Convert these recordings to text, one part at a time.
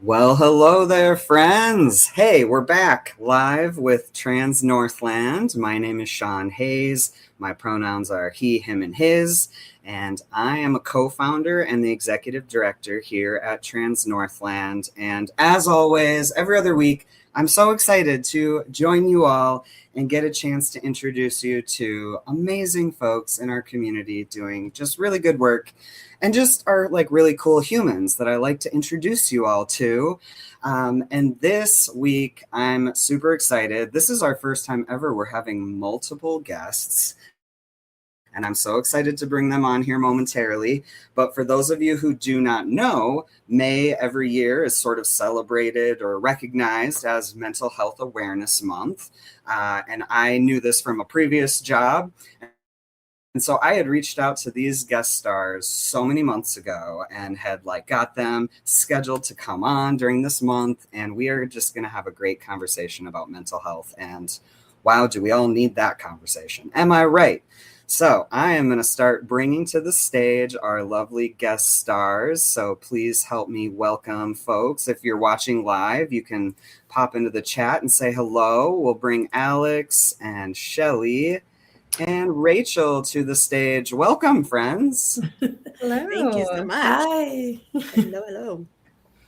Well, hello there, friends. Hey, we're back live with Trans Northland. My name is Sean Hayes. My pronouns are he, him, and his. And I am a co-founder and the executive director here at Trans Northland. And as always, every other week, I'm so excited to join you all and get a chance to introduce you to amazing folks in our community doing just really good work and just are like really cool humans that I like to introduce you all to. And this week, I'm super excited. This is our first time ever we're having multiple guests. And I'm so excited to bring them on here momentarily. But for those of you who do not know, May every year is sort of celebrated or recognized as Mental Health Awareness Month. And I knew this from a previous job. And so I had reached out to these guest stars so many months ago and had got them scheduled to come on during this month. And we are just going to have a great conversation about mental health. And wow, do we all need that conversation? Am I right? So I am going to start bringing to the stage our lovely guest stars. So please help me welcome folks. If you're watching live, you can pop into the chat and say hello. We'll bring Alex and Shelley and Rachel to the stage. Welcome, friends. Hello. Thank you so much. Hi. Hello.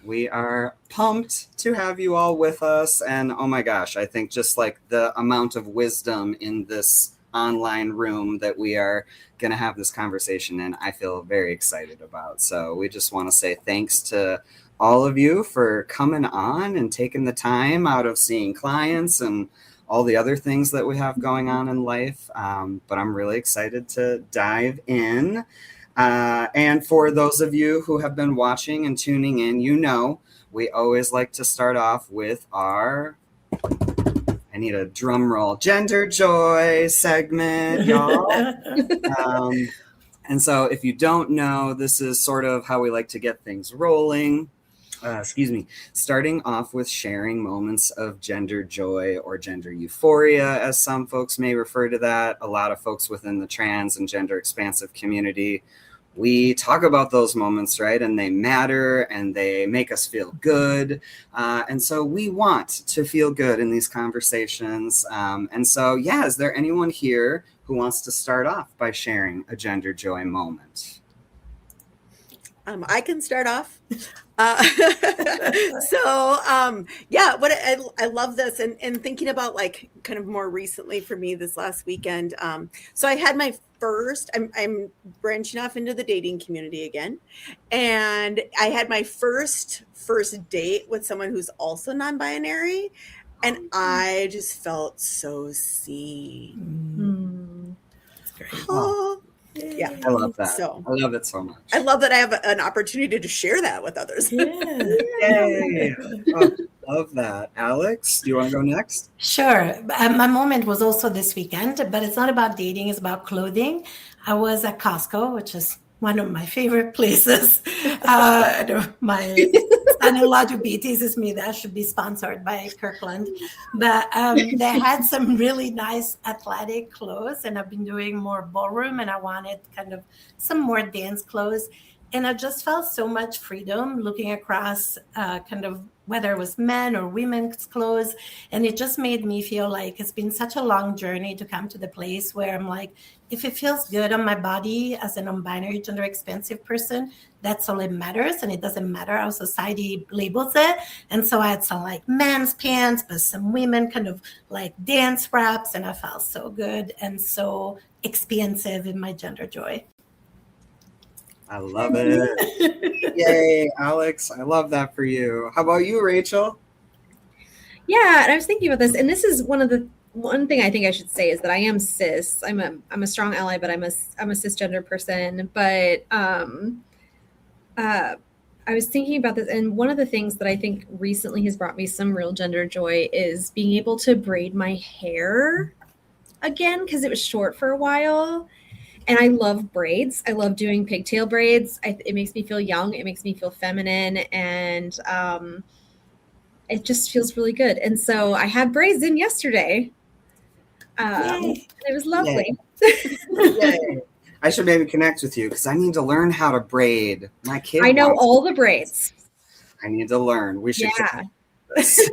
We are pumped to have you all with us. And oh my gosh, I think just the amount of wisdom in this online room that we are going to have this conversation in, I feel very excited about. So we just want to say thanks to all of you for coming on and taking the time out of seeing clients and all the other things that we have going on in life. But I'm really excited to dive in. And for those of you who have been watching and tuning in, we always like to start off with our, I need a drum roll, Gender Joy segment, y'all. And so if you don't know, this is sort of how we like to get things rolling. Starting off with sharing moments of gender joy or gender euphoria, as some folks may refer to that. A lot of folks within the trans and gender expansive community, we talk about those moments, right? And they matter and they make us feel good. And so we want to feel good in these conversations. And so, is there anyone here who wants to start off by sharing a gender joy moment? I can start off. I love this and thinking about kind of more recently for me this last weekend. So I had my first, I'm branching off into the dating community again. And I had my first date with someone who's also non-binary. And I just felt so seen. That's great. Oh. Yeah, I love that. I love it so much. I love that I have an opportunity to share that with others. Yeah. Yay. Oh, love that. Alex, do you want to go next? Sure. My moment was also this weekend, but it's not about dating, it's about clothing. I was at Costco, which is one of my favorite places. My son-in-law who teases me that I should be sponsored by Kirkland. But they had some really nice athletic clothes, and I've been doing more ballroom, and I wanted kind of some more dance clothes. And I just felt so much freedom looking across kind of whether it was men or women's clothes. And it just made me feel like it's been such a long journey to come to the place where I'm like, if it feels good on my body as a non-binary gender expansive person, that's all it matters. And it doesn't matter how society labels it. And so I had some men's pants, but some women kind of dance wraps. And I felt so good and so expansive in my gender joy. I love it. Yay, Alex. I love that for you. How about you, Rachel? Yeah, and I was thinking about this, and this is one thing I think I should say is that I am cis. I'm a strong ally, but I'm a cisgender person. But I was thinking about this, and one of the things that I think recently has brought me some real gender joy is being able to braid my hair again, because it was short for a while. And I love braids. I love doing pigtail braids. It makes me feel young. It makes me feel feminine. And it just feels really good. And so I had braids in yesterday. It was lovely. Yay. I should maybe connect with you because I need to learn how to braid my kids. I know all the braids. I need to learn. We should. Yeah. This.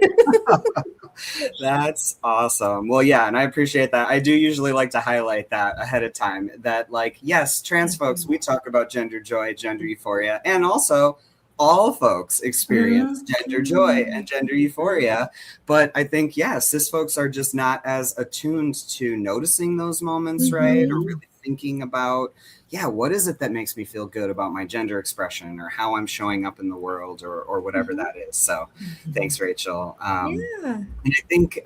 That's awesome. Well, yeah, and I appreciate that. I do usually like to highlight that ahead of time, that like, yes, trans folks, we talk about gender joy, gender euphoria, and also all folks experience gender joy and gender euphoria. But I think, yes, cis folks are just not as attuned to noticing those moments, right? Or really thinking about, yeah, what is it that makes me feel good about my gender expression or how I'm showing up in the world or whatever that is. So thanks, Rachel. And I think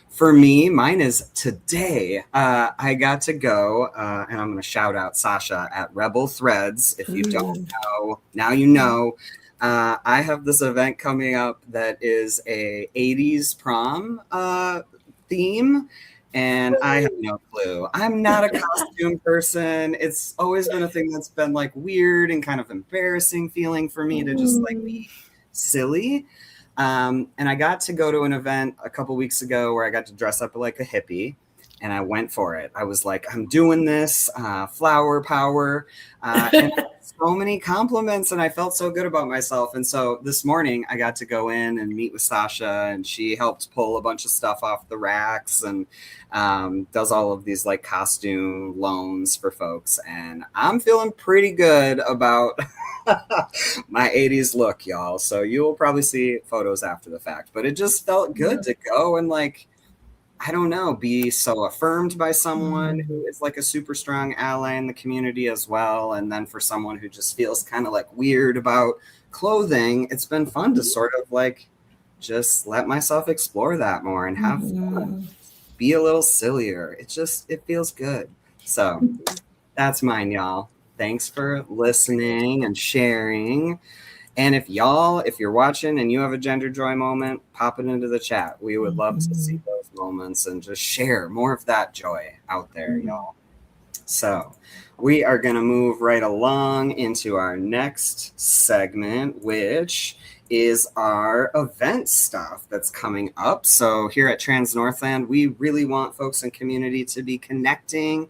for me, mine is today. I got to go, and I'm going to shout out Sasha at Rebel Threads. If you don't know, now you know. I have this event coming up that is a 80s prom theme. And I have no clue. I'm not a costume person. It's always been a thing that's been like weird and kind of embarrassing feeling for me to just like be silly. And I got to go to an event a couple weeks ago where I got to dress up like a hippie, and I went for it. I was like, I'm doing this, flower power, and so many compliments, and I felt so good about myself. And so this morning I got to go in and meet with Sasha, and she helped pull a bunch of stuff off the racks and does all of these like costume loans for folks. And I'm feeling pretty good about my 80s look, y'all. So you will probably see photos after the fact, but it just felt good to go and like, I don't know, be so affirmed by someone who is like a super strong ally in the community as well. And then for someone who just feels kind of like weird about clothing, it's been fun to sort of like just let myself explore that more and have fun, be a little sillier. It feels good. So that's mine, y'all. Thanks for listening and sharing. And if you're watching and you have a gender joy moment, pop it into the chat. We would love to see those moments and just share more of that joy out there, y'all. So we are going to move right along into our next segment, which is our event stuff that's coming up. So here at Trans Northland, we really want folks in community to be connecting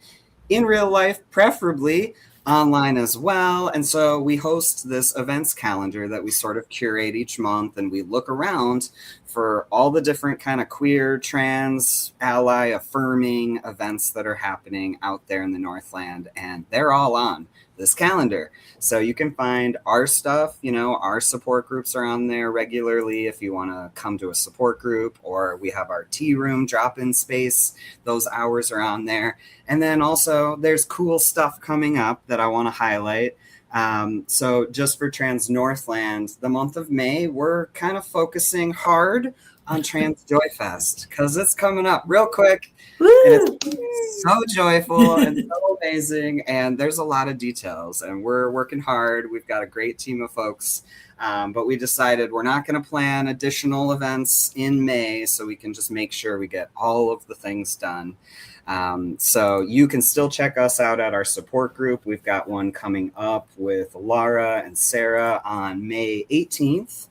in real life, preferably online as well. And so we host this events calendar that we sort of curate each month, and we look around for all the different kind of queer, trans, ally affirming events that are happening out there in the Northland, and they're all on this calendar. So you can find our stuff, our support groups are on there regularly if you want to come to a support group, or we have our tea room drop-in space. Those hours are on there. And then also there's cool stuff coming up that I want to highlight. So just for Trans Northland, the month of May, we're kind of focusing hard on Trans Joy Fest because it's coming up real quick. And it's so joyful and so amazing. And there's a lot of details, and we're working hard. We've got a great team of folks. But we decided we're not going to plan additional events in May, so we can just make sure we get all of the things done. So you can still check us out at our support group. We've got one coming up with Laura and Sarah on May 18th.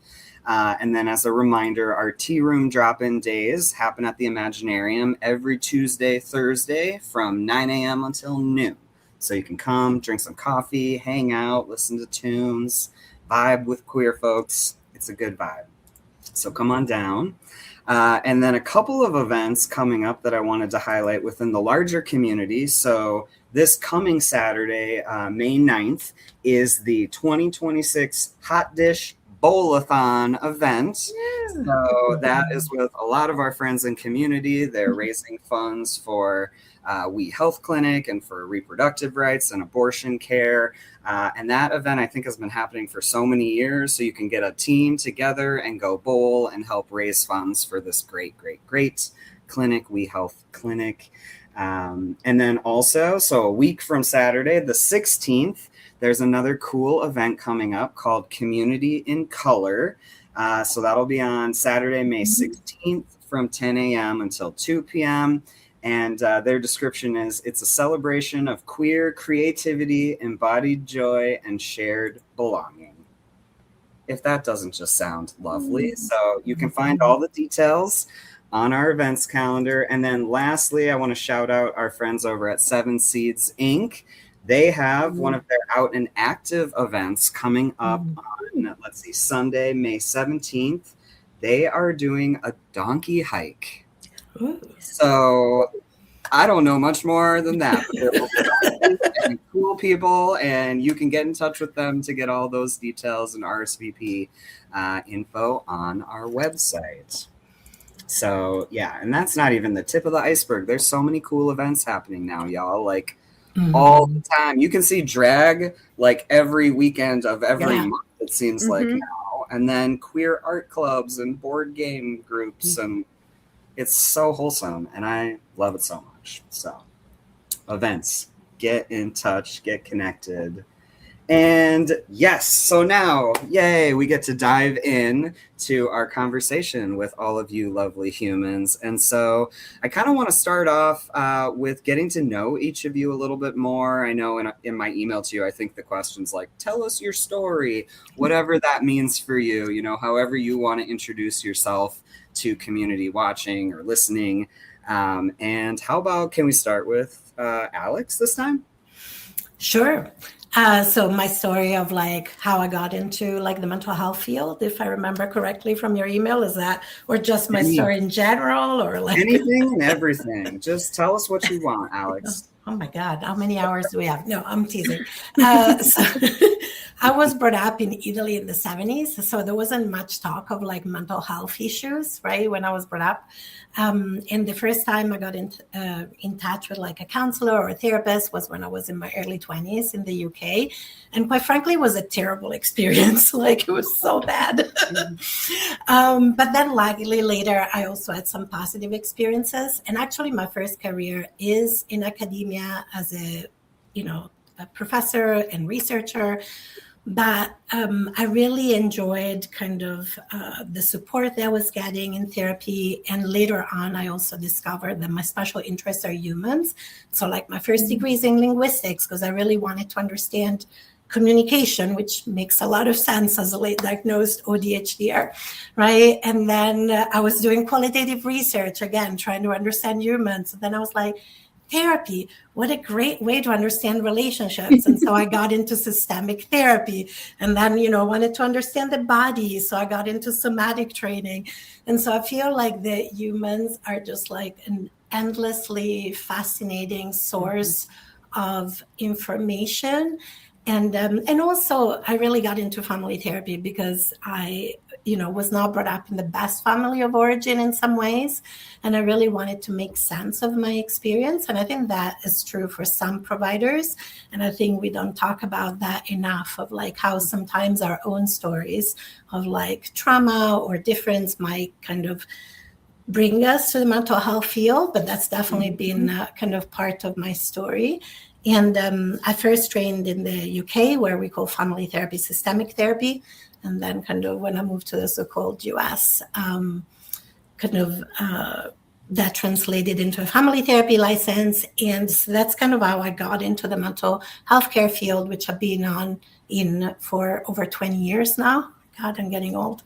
And then as a reminder, our tea room drop-in days happen at the Imaginarium every Tuesday, Thursday from 9 a.m. until noon. So you can come, drink some coffee, hang out, listen to tunes, vibe with queer folks. It's a good vibe. So come on down. And then a couple of events coming up that I wanted to highlight within the larger community. So this coming Saturday, May 9th, is the 2026 Hot Dish Bowl-a-thon event. So that is with a lot of our friends in community. They're raising funds for We Health Clinic and for reproductive rights and abortion care. And that event, I think, has been happening for so many years. So you can get a team together and go bowl and help raise funds for this great, great, great clinic, We Health Clinic. And then also, so a week from Saturday, the 16th, there's another cool event coming up called Community in Color. So that'll be on Saturday, May 16th from 10 a.m. until 2 p.m. And their description is, it's a celebration of queer creativity, embodied joy, and shared belonging. If that doesn't just sound lovely. So you can find all the details on our events calendar. And then lastly, I want to shout out our friends over at Seven Seeds Inc. They have one of their out and active events coming up on, let's see, Sunday, May 17th. They are doing a donkey hike. Ooh. So I don't know much more than that, but they're and cool people, and you can get in touch with them to get all those details and RSVP info on our website. So yeah, and that's not even the tip of the iceberg. There's so many cool events happening now, y'all. Like all the time. You can see drag like every weekend of every month, it seems like now. And then queer art clubs and board game groups, and it's so wholesome, and I love it so much. So events, get in touch, get connected. And yes, so now, yay, we get to dive in to our conversation with all of you lovely humans. And so I kind of want to start off with getting to know each of you a little bit more. I know in my email to you, I think the question's like, tell us your story, whatever that means for you, you know, however you want to introduce yourself to community watching or listening. And how about, can we start with Alex this time? Sure. So my story of like how I got into like the mental health field, if I remember correctly from your email, is that, or just my story in general, or like anything and everything? Just tell us what you want, Alex. Oh my God, how many hours do we have? No, I'm teasing. So I was brought up in Italy in the 70s. So there wasn't much talk of like mental health issues, right? When I was brought up. And the first time I got in touch with like a counselor or a therapist was when I was in my early 20s in the UK. And quite frankly, it was a terrible experience. Like it was so bad. But then luckily later, I also had some positive experiences. And actually my first career is in academia as a professor and researcher. But I really enjoyed kind of the support that I was getting in therapy. And later on, I also discovered that my special interests are humans. So like my first degree is in linguistics because I really wanted to understand communication, which makes a lot of sense as a late diagnosed ODHDR, right? And then I was doing qualitative research, again, trying to understand humans. And then I was like, therapy, what a great way to understand relationships. And so I got into systemic therapy, and then wanted to understand the body, so I got into somatic training. And so I feel like the humans are just like an endlessly fascinating source of information. And also I really got into family therapy because I was not brought up in the best family of origin in some ways. And I really wanted to make sense of my experience. And I think that is true for some providers. And I think we don't talk about that enough, of like how sometimes our own stories of like trauma or difference might kind of bring us to the mental health field. But that's definitely been kind of part of my story. And I first trained in the UK, where we call family therapy systemic therapy. And then kind of when I moved to the so-called US, that translated into a family therapy license. And so that's kind of how I got into the mental health care field, which I've been in for over 20 years now. God, I'm getting old.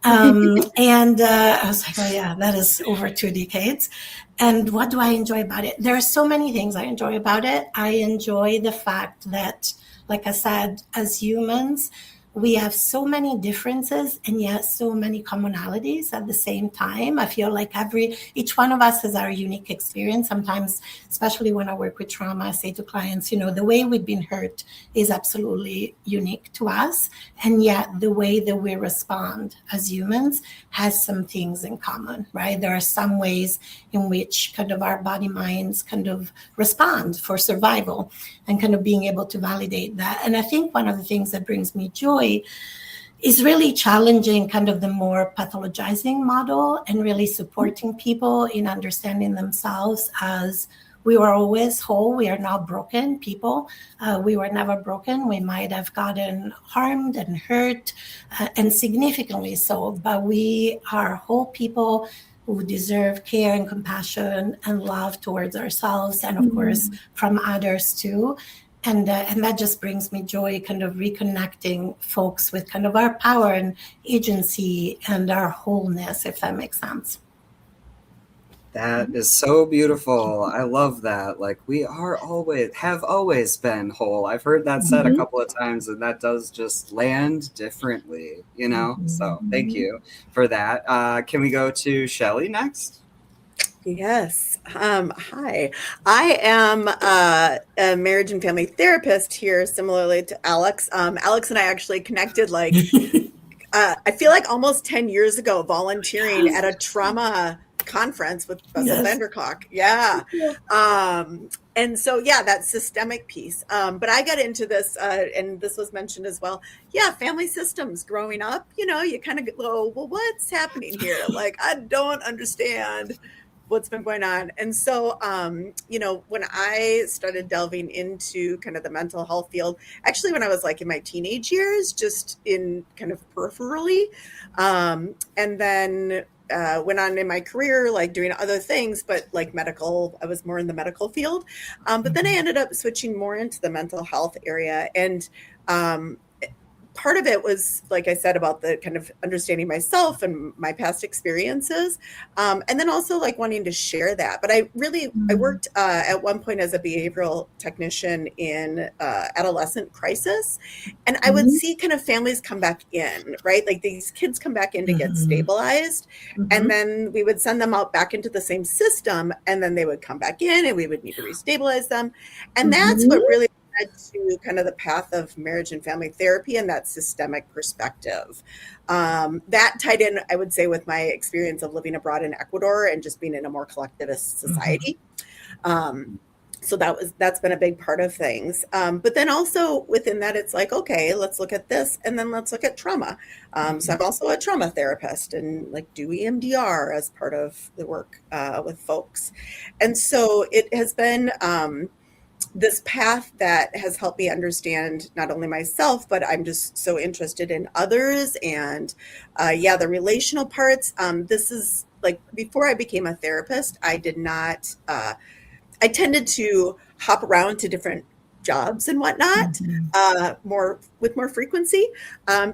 And I was like, oh yeah, that is over 2 decades. And what do I enjoy about it? There are so many things I enjoy about it. I enjoy the fact that, like I said, as humans, we have so many differences and yet so many commonalities at the same time. I feel like each one of us has our unique experience. Sometimes, especially when I work with trauma, I say to clients, the way we've been hurt is absolutely unique to us. And yet the way that we respond as humans has some things in common, right? There are some ways in which kind of our body minds kind of respond for survival, and kind of being able to validate that. And I think one of the things that brings me joy is really challenging kind of the more pathologizing model and really supporting people in understanding themselves as we were always whole. We are not broken people. We were never broken. We might have gotten harmed and hurt, and significantly so, but we are whole people who deserve care and compassion and love towards ourselves, and of course from others too. And that just brings me joy, kind of reconnecting folks with kind of our power and agency and our wholeness, if that makes sense. That is so beautiful. I love that. Like we have always been whole. I've heard that said a couple of times, and that does just land differently, you know? So thank you for that. Can we go to Shelley next? Yes. Hi. I am a marriage and family therapist here, similarly to Alex. Alex and I actually connected like, I feel like almost 10 years ago, volunteering at a trauma conference with Bessel Vanderkalk. Yeah. And so, yeah, that systemic piece. But I got into this, and this was mentioned as well. Yeah, family systems growing up, you know, you kind of go, well, what's happening here? Like, I don't understand what's been going on. And so, you know, when I started delving into kind of the mental health field, actually when I was like in my teenage years, just in kind of peripherally, and then went on in my career, like doing other things, but like medical, I was more in the medical field. But then I ended up switching more into the mental health area. And part of it was, like I said, about the kind of understanding myself and my past experiences. And then also like wanting to share that. But I worked at one point as a behavioral technician in adolescent crisis. And I would see kind of families come back in, right? Like these kids come back in to get stabilized. And then we would send them out back into the same system. And then they would come back in and we would need to restabilize them. And that's what really to kind of the path of marriage and family therapy and that systemic perspective. That tied in, I would say, with my experience of living abroad in Ecuador and just being in a more collectivist society. So that's been a big part of things. But then also within that, it's like, okay, let's look at this and then let's look at trauma. So I'm also a trauma therapist and like do EMDR as part of the work with folks. And so it has been this path that has helped me understand not only myself, but I'm just so interested in others and the relational parts. This is like before I became a therapist, I did not, I tended to hop around to different jobs and whatnot, with more frequency,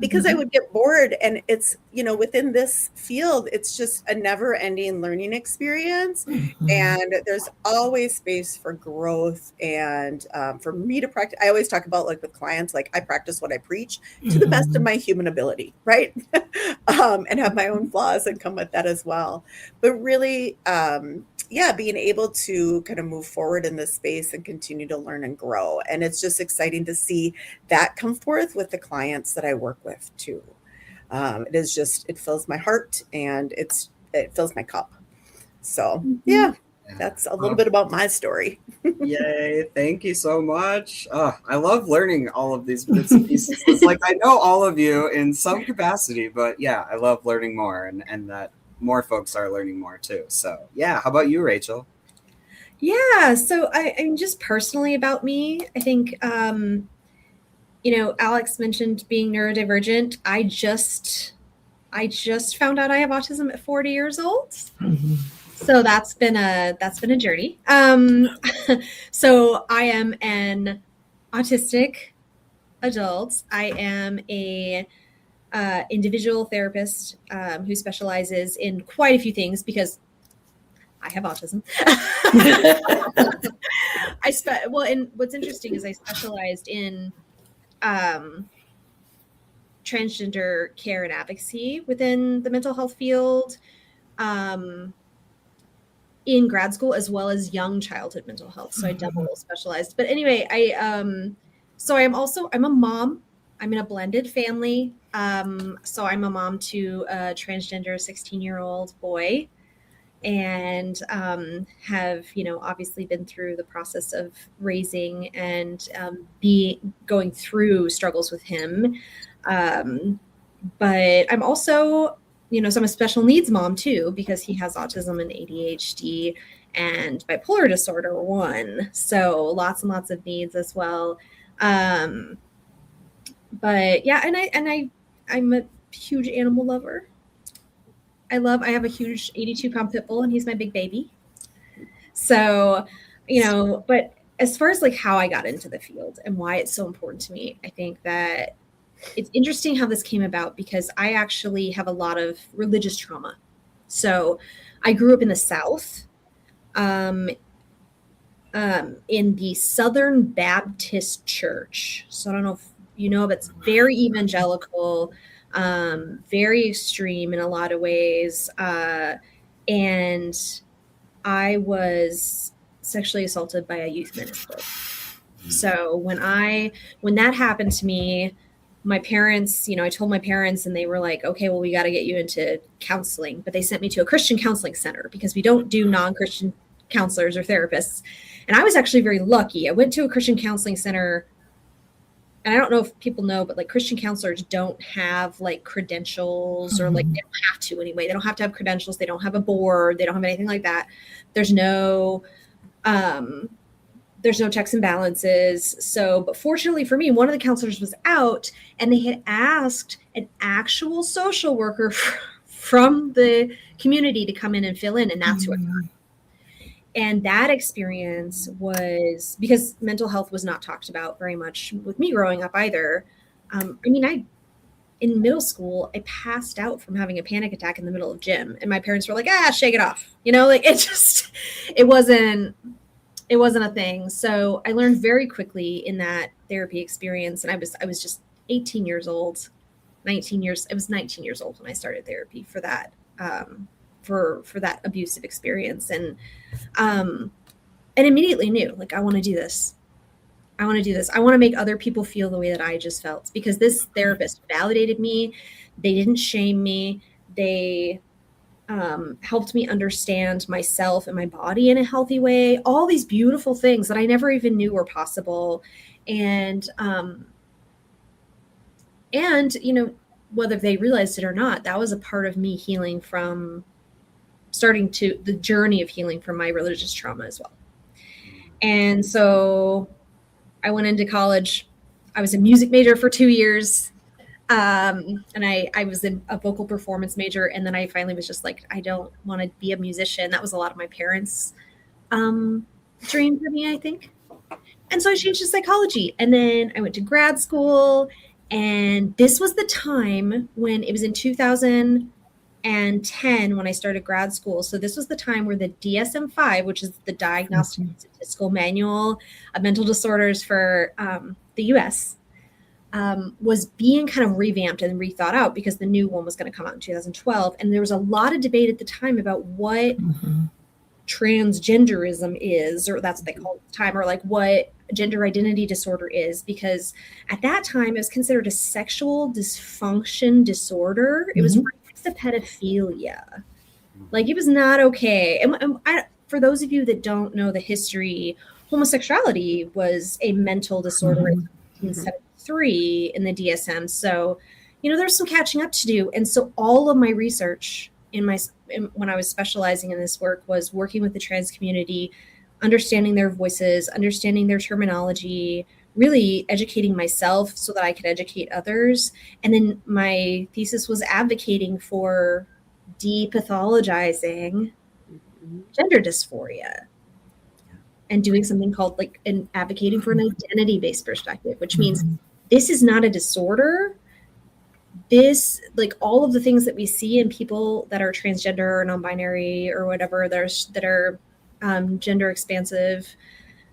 because I would get bored. And it's, you know, within this field, it's just a never ending learning experience. And there's always space for growth. And for me to practice, I always talk about like with clients, like I practice what I preach to the best of my human ability, right? And have my own flaws and come with that as well. But really, being able to kind of move forward in this space and continue to learn and grow. And it's just exciting to see that come forth with the clients that I work with too. It fills my heart and it fills my cup. So that's a little bit about my story. Yay. Thank you so much. I love learning all of these bits and pieces. It's like I know all of you in some capacity, but yeah, I love learning more and that more folks are learning more too. So yeah, how about you, Rachel? Yeah, so I'm just personally about me. I think, you know, Alex mentioned being neurodivergent. I just found out I have autism at 40 years old. So that's been a journey. So I am an autistic adult. I am a individual therapist who specializes in quite a few things because I have autism. And what's interesting is I specialized in transgender care and advocacy within the mental health field in grad school, as well as young childhood mental health. So I double specialized. But anyway, I'm a mom. I'm in a blended family. So I'm a mom to a transgender 16-year-old boy, and have, you know, obviously been through the process of raising and going through struggles with him. But I'm also, you know, so I'm a special needs mom too, because he has autism and ADHD and bipolar disorder 1. So lots and lots of needs as well. But yeah, I'm a huge animal lover. I have a huge 82-pound pit bull and he's my big baby. So, you know, but as far as like how I got into the field and why it's so important to me, I think that it's interesting how this came about because I actually have a lot of religious trauma. So I grew up in the South, in the Southern Baptist Church. So I don't know if you know, but it's very evangelical, very extreme in a lot of ways. And I was sexually assaulted by a youth minister. So when that happened to me, my parents, I told my parents, and they were like, okay, well, we got to get you into counseling. But they sent me to a Christian counseling center because we don't do non-Christian counselors or therapists. And I was actually very lucky. I went to a Christian counseling center, and I don't know if people know, but like Christian counselors don't have like credentials, or like they don't have to anyway. They don't have to have credentials. They don't have a board. They don't have anything like that. There's no checks and balances. So, but fortunately for me, one of the counselors was out, and they had asked an actual social worker from the community to come in and fill in. And that's who I got. And that experience was because mental health was not talked about very much with me growing up either. In middle school, I passed out from having a panic attack in the middle of gym, and my parents were like, shake it off. It wasn't a thing. So I learned very quickly in that therapy experience. And I was just 18 years old, 19 years. I was 19 years old when I started therapy for that, for that abusive experience. And immediately knew, like, I want to do this. I want to make other people feel the way that I just felt, because this therapist validated me. They didn't shame me. They helped me understand myself and my body in a healthy way. All these beautiful things that I never even knew were possible. And whether they realized it or not, that was a part of me healing from the journey of healing from my religious trauma as well. And so I went into college. I was a music major for 2 years. And I was in a vocal performance major. And then I finally was just like, I don't want to be a musician. That was a lot of my parents' dream for me, I think. And so I changed to psychology. And then I went to grad school. And this was the time when it was in 2010 when I started grad school. So this was the time where the DSM-5, which is the Diagnostic and Statistical Manual of Mental Disorders for the U.S., was being kind of revamped and rethought out, because the new one was going to come out in 2012. And there was a lot of debate at the time about what transgenderism is, or that's what they call it at the time, or like what gender identity disorder is, because at that time it was considered a sexual dysfunction disorder. It was right next to pedophilia. Like, it was not okay. And for those of you that don't know the history, homosexuality was a mental disorder in 1973 in the DSM. So, there's some catching up to do. And so all of my research when I was specializing in this work was working with the trans community, understanding their voices, understanding their terminology, really educating myself so that I could educate others. And then my thesis was advocating for depathologizing gender dysphoria and doing something called advocating for an identity-based perspective, which means this is not a disorder. This, all of the things that we see in people that are transgender or non-binary or whatever, that are gender expansive,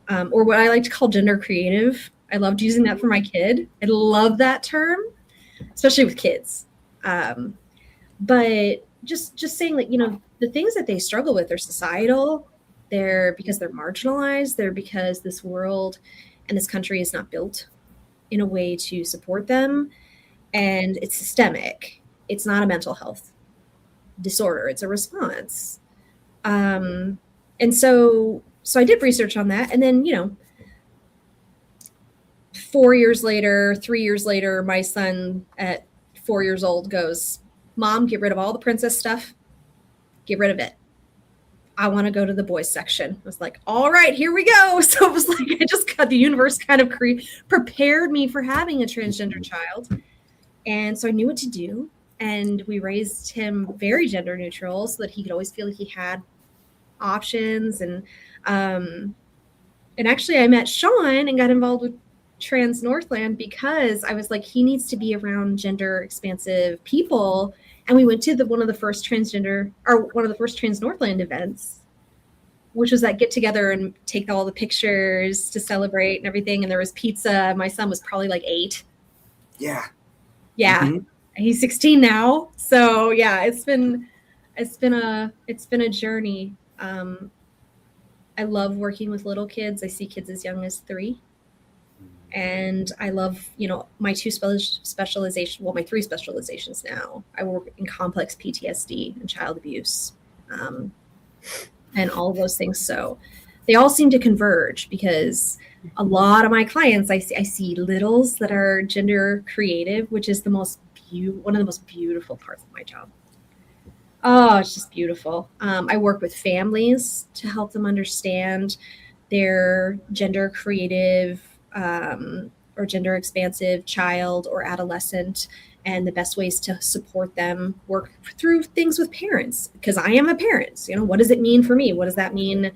or what I like to call gender creative. I loved using that for my kid. I love that term, especially with kids. But just saying, the things that they struggle with are societal. They're because they're marginalized. They're because this world and this country is not built in a way to support them. And it's systemic. It's not a mental health disorder. It's a response. And so I did research on that. And then, 3 years later, my son at 4 years old goes, "Mom, get rid of all the princess stuff. Get rid of it. I want to go to the boys section." I was like, all right, here we go. So it was like, I just got the universe kind of prepared me for having a transgender child. And so I knew what to do. And we raised him very gender neutral so that he could always feel like he had options. And actually I met Sean and got involved with Trans Northland because I was like, he needs to be around gender expansive people And we went to one of the first trans Northland events, which was that get together and take all the pictures to celebrate and everything. And there was pizza. My son was probably like 8. Yeah. Yeah. Mm-hmm. He's 16 now. So yeah, it's been a journey. I love working with little kids. I see kids as young as 3. And I love, my 3 specializations now. I work in complex PTSD and child abuse, and all of those things. So they all seem to converge because a lot of my clients, I see littles that are gender creative, which is one of the most beautiful parts of my job. Oh, it's just beautiful. I work with families to help them understand their gender creative or gender expansive child or adolescent and the best ways to support them, work through things with parents, because I am a parent. What does it mean for me? What does that mean?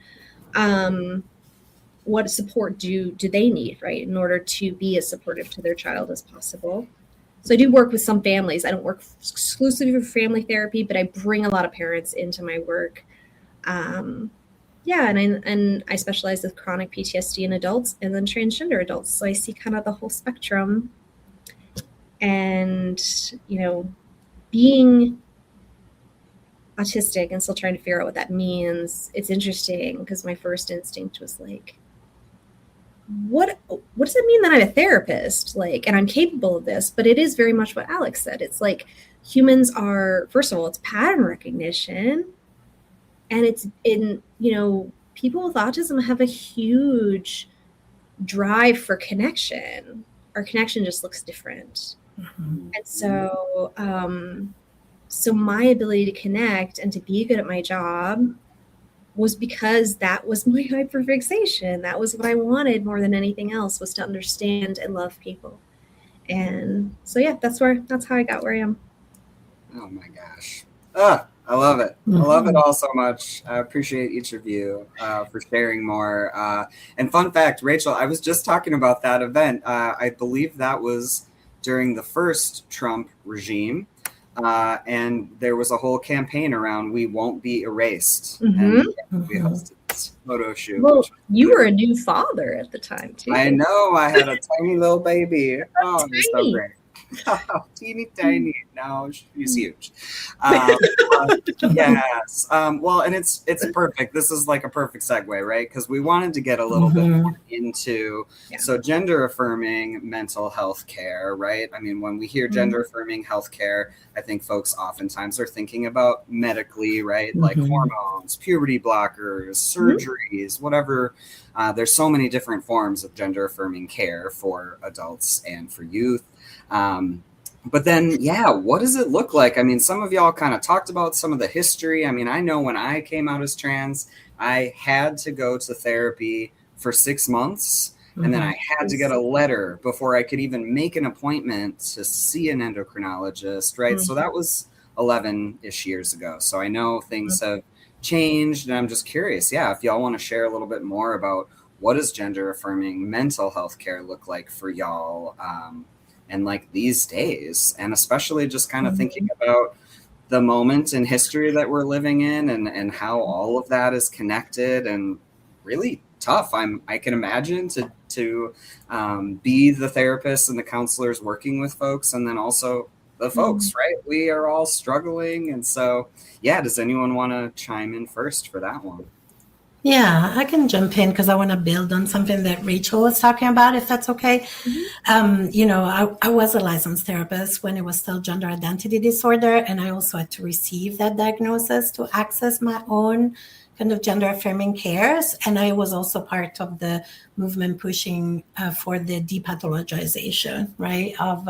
What support do they need, right, in order to be as supportive to their child as possible? So I do work with some families. I don't work exclusively for family therapy, but I bring a lot of parents into my work. And I specialize with chronic PTSD in adults and then transgender adults. So I see kind of the whole spectrum. And, being autistic and still trying to figure out what that means, it's interesting because my first instinct was like, what does it mean that I'm a therapist? And I'm capable of this, but it is very much what Alex said. It's like humans are, first of all, it's pattern recognition. And it's people with autism have a huge drive for connection. Our connection just looks different. Mm-hmm. And so, so my ability to connect and to be good at my job was because that was my hyperfixation. That was what I wanted more than anything else, was to understand and love people. And so, yeah, that's how I got where I am. Oh my gosh. I love it. Mm-hmm. I love it all so much. I appreciate each of you for sharing more. And fun fact, Rachel, I was just talking about that event. I believe that was during the first Trump regime. And there was a whole campaign around "We Won't Be Erased." Mm-hmm. And we hosted this photo shoot. Well, you were a new father at the time, too. I know. I had a tiny little baby. Oh, it was so great. Teeny tiny. Now she's huge. Yes. Well, and it's perfect. This is like a perfect segue, right? Because we wanted to get a little bit more into so gender affirming mental health care, right? I mean, when we hear gender affirming health care, I think folks oftentimes are thinking about medically, right? Like hormones, puberty blockers, surgeries, whatever. There's so many different forms of gender affirming care for adults and for youth. But then, what does it look like? I mean, some of y'all kind of talked about some of the history. I mean, I know when I came out as trans, I had to go to therapy for 6 months. And then I had to get a letter before I could even make an appointment to see an endocrinologist, right? So that was 11-ish years ago. So I know things have changed, and I'm just curious, if y'all want to share a little bit more about what does gender affirming mental health care look like for y'all, and like these days, and especially just kind of thinking about the moment in history that we're living in and how all of that is connected and really tough. I can imagine to be the therapist and the counselors working with folks, and then also the folks, right? We are all struggling. And so, does anyone want to chime in first for that one? Yeah, I can jump in because I want to build on something that Rachel was talking about, if that's okay. I was a licensed therapist when it was still gender identity disorder, and I also had to receive that diagnosis to access my own kind of gender affirming cares. And I was also part of the movement pushing for the depathologization, right, of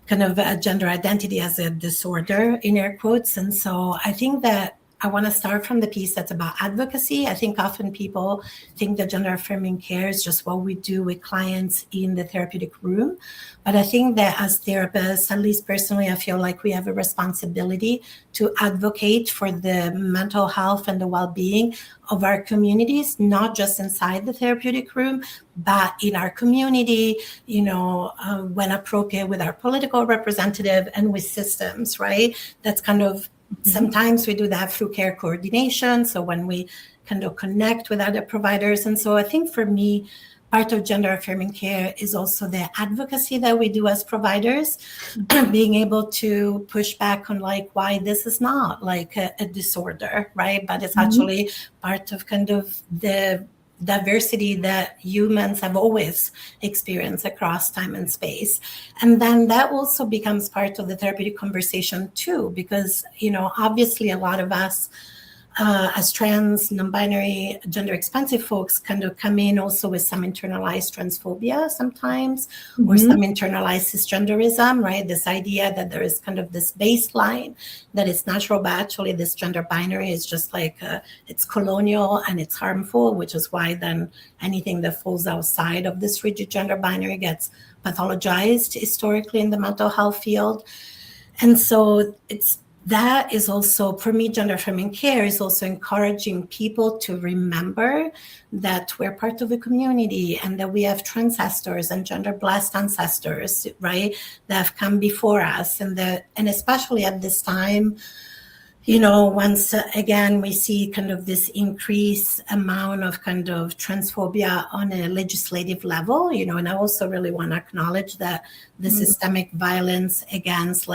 kind of gender identity as a disorder, in air quotes. And so I think that I want to start from the piece that's about advocacy. I think often people think that gender affirming care is just what we do with clients in the therapeutic room. But I think that as therapists, at least personally, I feel like we have a responsibility to advocate for the mental health and the well-being of our communities, not just inside the therapeutic room, but in our community, when appropriate with our political representative and with systems, right? That's kind of, sometimes we do that through care coordination. So when we kind of connect with other providers. And so I think for me, part of gender affirming care is also the advocacy that we do as providers, being able to push back on like why this is not like a disorder, right? But it's actually part of kind of the diversity that humans have always experienced across time and space. And then that also becomes part of the therapeutic conversation too, because, obviously a lot of us as trans, non-binary, gender expansive folks kind of come in also with some internalized transphobia sometimes, or some internalized cisgenderism, right? This idea that there is kind of this baseline that is natural, but actually this gender binary is just like, it's colonial and it's harmful, which is why then anything that falls outside of this rigid gender binary gets pathologized historically in the mental health field. And so that is also, for me, gender affirming care is also encouraging people to remember that we're part of a community and that we have transcestors and gender blessed ancestors, right, that have come before us. And especially at this time, once again, we see kind of this increased amount of kind of transphobia on a legislative level, and I also really want to acknowledge that the systemic violence against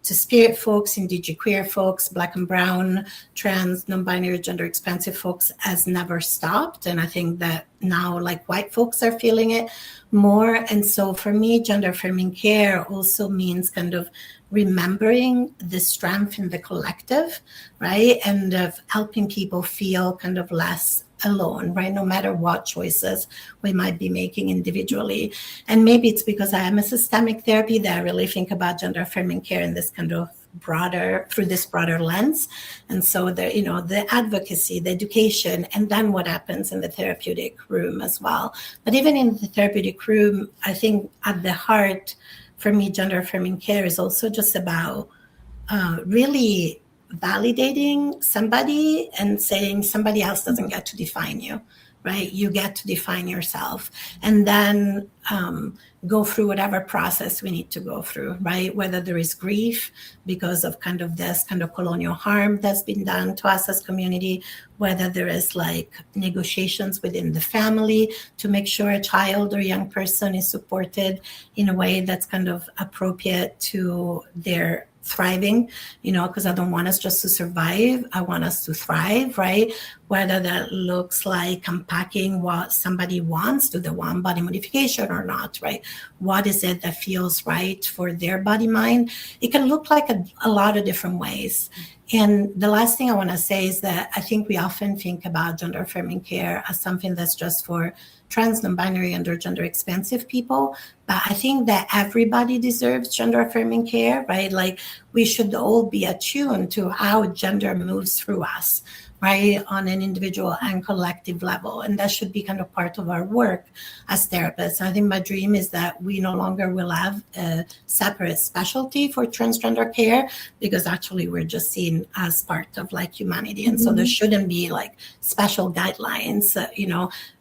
Two-spirit folks, indigenous queer folks, Black and brown, trans, non-binary, gender expansive folks has never stopped. And I think that now white folks are feeling it more. And so for me, gender affirming care also means kind of remembering the strength in the collective, right? And of helping people feel kind of less alone, right? No matter what choices we might be making individually. And maybe it's because I am a systemic therapy that I really think about gender affirming care in this kind of through this broader lens. And so the advocacy, the education, and then what happens in the therapeutic room as well. But even in the therapeutic room, I think at the heart, for me, gender affirming care is also just about really validating somebody and saying somebody else doesn't get to define you, right? You get to define yourself, and then go through whatever process we need to go through, right? Whether there is grief because of kind of this kind of colonial harm that's been done to us as community, whether there is negotiations within the family to make sure a child or young person is supported in a way that's kind of appropriate to their thriving, because I don't want us just to survive. I want us to thrive, right? Whether that looks like unpacking what somebody wants, do they want body modification or not, right? What is it that feels right for their body mind? It can look like a lot of different ways. And the last thing I want to say is that I think we often think about gender affirming care as something that's just for trans, non-binary, and or gender expansive people. But I think that everybody deserves gender affirming care, right? We should all be attuned to how gender moves through us, right, on an individual and collective level. And that should be kind of part of our work as therapists. And I think my dream is that we no longer will have a separate specialty for transgender care, because actually we're just seen as part of humanity. And so there shouldn't be special guidelines,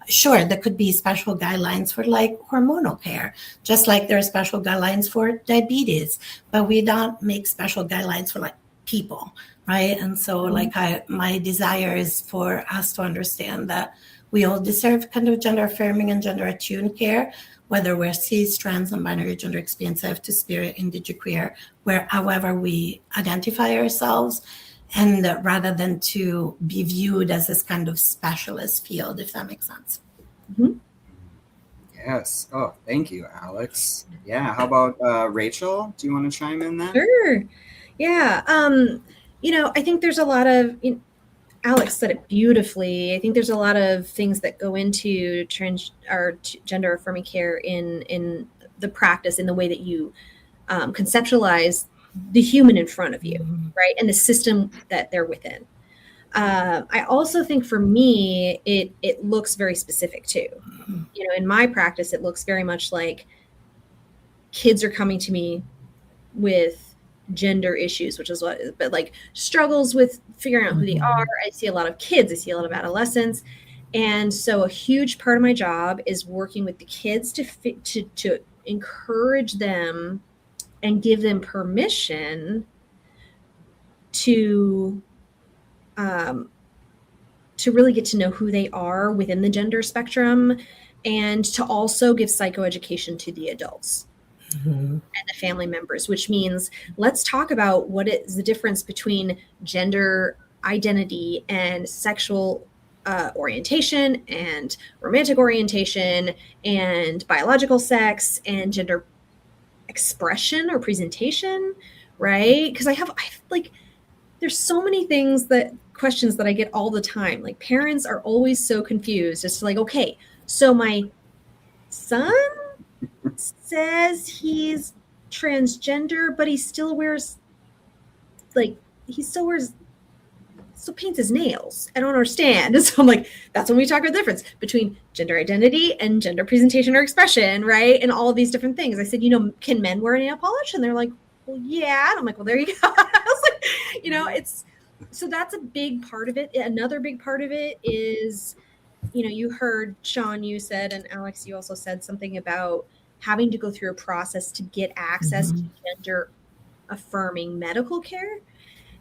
Sure, there could be special guidelines for hormonal care, just like there are special guidelines for diabetes, but we don't make special guidelines for people, right? And so my desire is for us to understand that we all deserve kind of gender affirming and gender attuned care, whether we're cis, trans, non-binary, gender expansive, two-spirit, indigenous queer, however we identify ourselves. And rather than to be viewed as this kind of specialist field, if that makes sense. Yes. Oh, thank you, Alex. Yeah. How about Rachel? Do you want to chime in then? Sure. Yeah. I think there's a lot of, Alex said it beautifully. I think there's a lot of things that go into gender affirming care in the practice, in the way that you conceptualize the human in front of you, right? And the system that they're within. I also think for me, it looks very specific too. You know, in my practice, it looks very much like kids are coming to me with gender issues, which is but like struggles with figuring out who they are. I see a lot of kids, I see a lot of adolescents. And so a huge part of my job is working with the kids to encourage them and give them permission to really get to know who they are within the gender spectrum, and to also give psychoeducation to the adults and the family members, which means let's talk about what is the difference between gender identity and sexual orientation and romantic orientation and biological sex and gender expression or presentation, right? Because I have like, there's so many questions that I get all the time. Like parents are always so confused. It's like, okay, so my son says he's transgender, but he still paints his nails. I don't understand. And so I'm like, that's when we talk about the difference between gender identity and gender presentation or expression, right? And all of these different things. I said, can men wear nail polish? And they're like, well, yeah. And I'm like, well, there you go. I was like, so that's a big part of it. Another big part of it is, you heard Sean, you said, and Alex, you also said something about having to go through a process to get access to gender affirming medical care.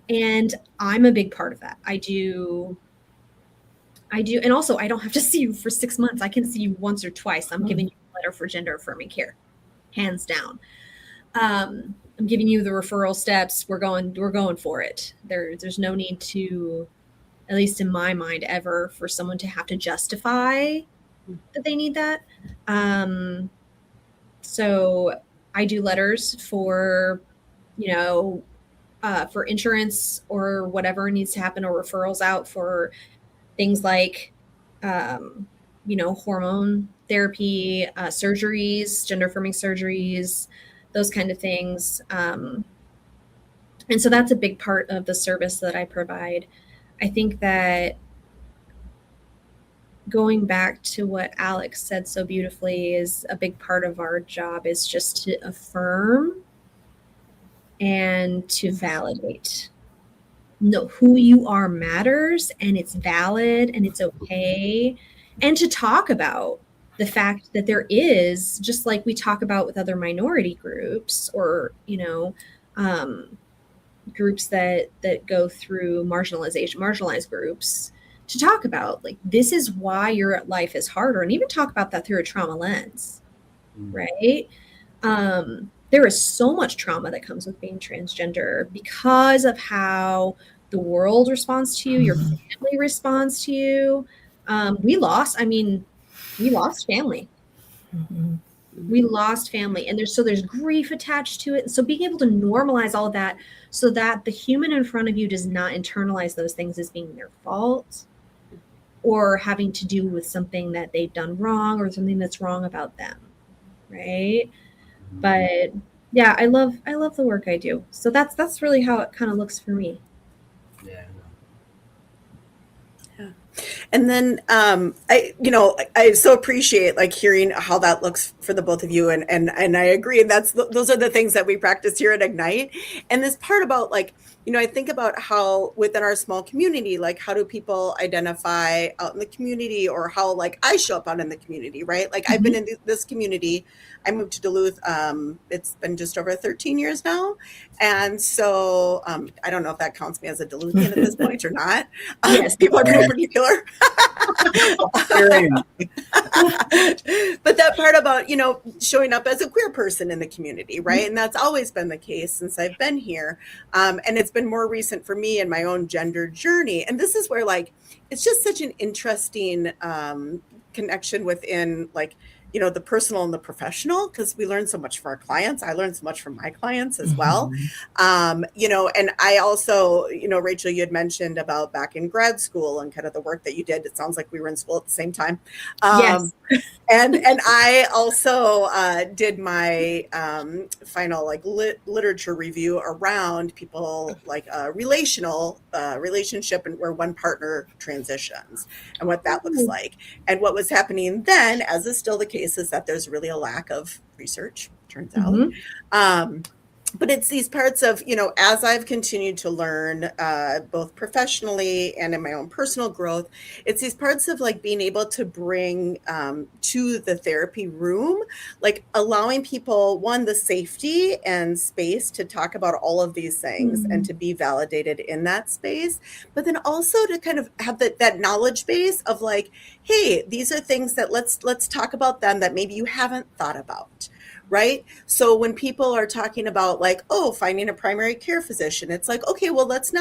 And I'm a big part of that. I do. And also I don't have to see you for 6 months. I can see you once or twice. I'm giving you a letter for gender affirming care, hands down. I'm giving you the referral steps. We're going for it. There's no need to, at least in my mind, ever for someone to have to justify that they need that. So I do letters for, for insurance or whatever needs to happen, or referrals out for things like, hormone therapy, surgeries, gender affirming surgeries, those kind of things. And so that's a big part of the service that I provide. I think that going back to what Alex said so beautifully, is a big part of our job is just to affirm and to validate. No, who you are matters, and it's valid and it's okay. And to talk about the fact that there is, just like we talk about with other minority groups, or, groups that go through marginalized groups, to talk about, like, this is why your life is harder, and even talk about that through a trauma lens, right? There is so much trauma that comes with being transgender because of how the world responds to you, your family responds to you. We lost family. We lost family, and there's grief attached to it. And so being able to normalize all of that so that the human in front of you does not internalize those things as being their fault or having to do with something that they've done wrong or something that's wrong about them, right? But yeah, I love the work I do. So that's really how it kind of looks for me. Yeah. And then I so appreciate like hearing how that looks for the both of you, and I agree, and those are the things that we practice here at Ignite. And this part about like, I think about how within our small community, like how do people identify out in the community, or how like I show up out in the community, right? Like I've been in this community. I moved to Duluth. It's been just over 13 years now. And so I don't know if that counts me as a Duluthian at this point or not. Yes. People are pretty particular. But that part about, showing up as a queer person in the community, right? And that's always been the case since I've been here. And it's been more recent for me in my own gender journey. And this is where like, it's just such an interesting connection within like, the personal and the professional, because we learn so much from our clients. I learned so much from my clients as well. And I also, Rachel, you had mentioned about back in grad school and kind of the work that you did. It sounds like we were in school at the same time. Yes. And I also did my final like literature review around people like relationship and where one partner transitions and what that looks like. And what was happening then, as is still the case, is that there's really a lack of research, turns out. But it's these parts of, as I've continued to learn, both professionally and in my own personal growth, it's these parts of like being able to bring to the therapy room, like allowing people, one, the safety and space to talk about all of these things and to be validated in that space, but then also to kind of have that knowledge base of like, hey, these are things that let's talk about them that maybe you haven't thought about. Right. So when people are talking about like, oh, finding a primary care physician, it's like, okay, well, let's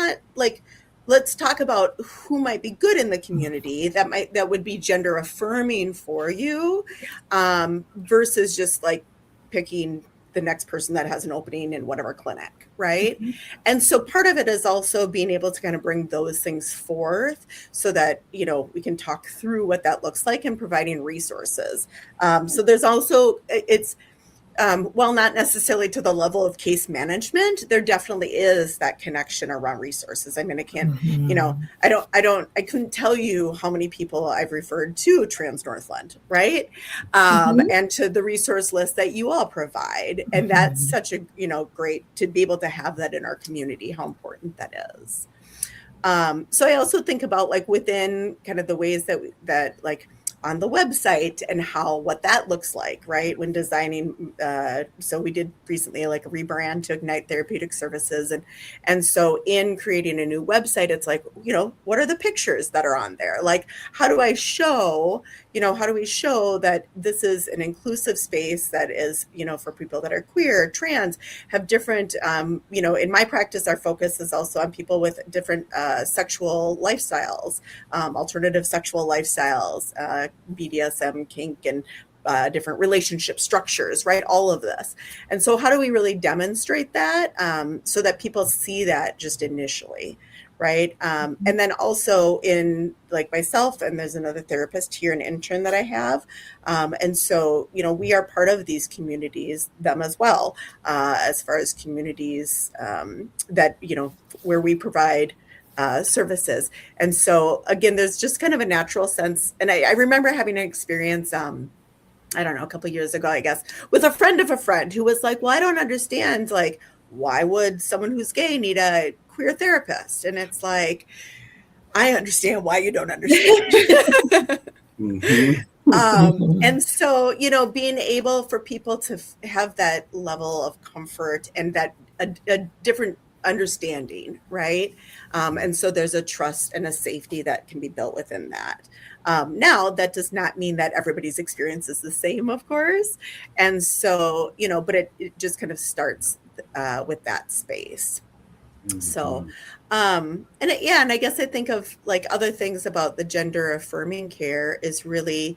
talk about who might be good in the community that would be gender affirming for you, versus just like picking the next person that has an opening in whatever clinic. Right. And so part of it is also being able to kind of bring those things forth so that, we can talk through what that looks like and providing resources. So there's also, while not necessarily to the level of case management, there definitely is that connection around resources. I mean, I can't, I couldn't tell you how many people I've referred to Trans Northland, right? And to the resource list that you all provide. And that's such a, great to be able to have that in our community, how important that is. So I also think about like within kind of the ways that like on the website and what that looks like, right? When designing, so we did recently like a rebrand to Ignite Therapeutic Services. And so in creating a new website, it's like, what are the pictures that are on there? Like, how do we show that this is an inclusive space that is, for people that are queer, trans, have different, in my practice, our focus is also on people with different sexual lifestyles, alternative sexual lifestyles, BDSM, kink, and different relationship structures, right? All of this. And so how do we really demonstrate that so that people see that just initially, right? And then also in like myself, and there's another therapist here, an intern that I have. And so, we are part of these communities, them as well, as far as communities that, where we provide services. And so again, there's just kind of a natural sense. And I remember having an experience, I don't know, a couple of years ago, I guess, with a friend of a friend who was like, well, I don't understand, like, why would someone who's gay need a queer therapist? And it's like, I understand why you don't understand. And so, being able for people to have that level of comfort and that a different understanding, right? And so there's a trust and a safety that can be built within that. Now, that does not mean that everybody's experience is the same, of course. And so, but it just kind of starts with that space. So, and I guess I think of like other things about the gender affirming care is really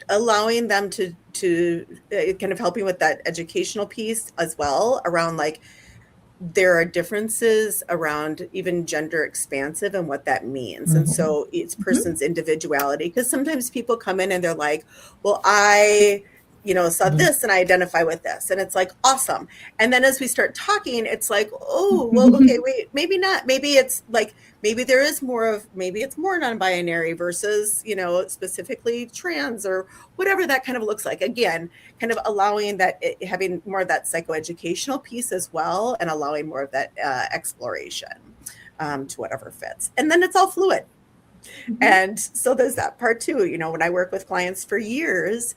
allowing them to kind of helping with that educational piece as well around like there are differences around even gender expansive and what that means. And so it's person's individuality, because sometimes people come in and they're like, well, I saw this and I identify with this. And it's like, awesome. And then as we start talking, it's like, oh, well, okay, wait, maybe not. Maybe it's like, maybe there is maybe it's more non-binary versus, specifically trans or whatever that kind of looks like. Again, kind of allowing that, having more of that psychoeducational piece as well, and allowing more of that exploration to whatever fits. And then it's all fluid. And so there's that part too, when I work with clients for years,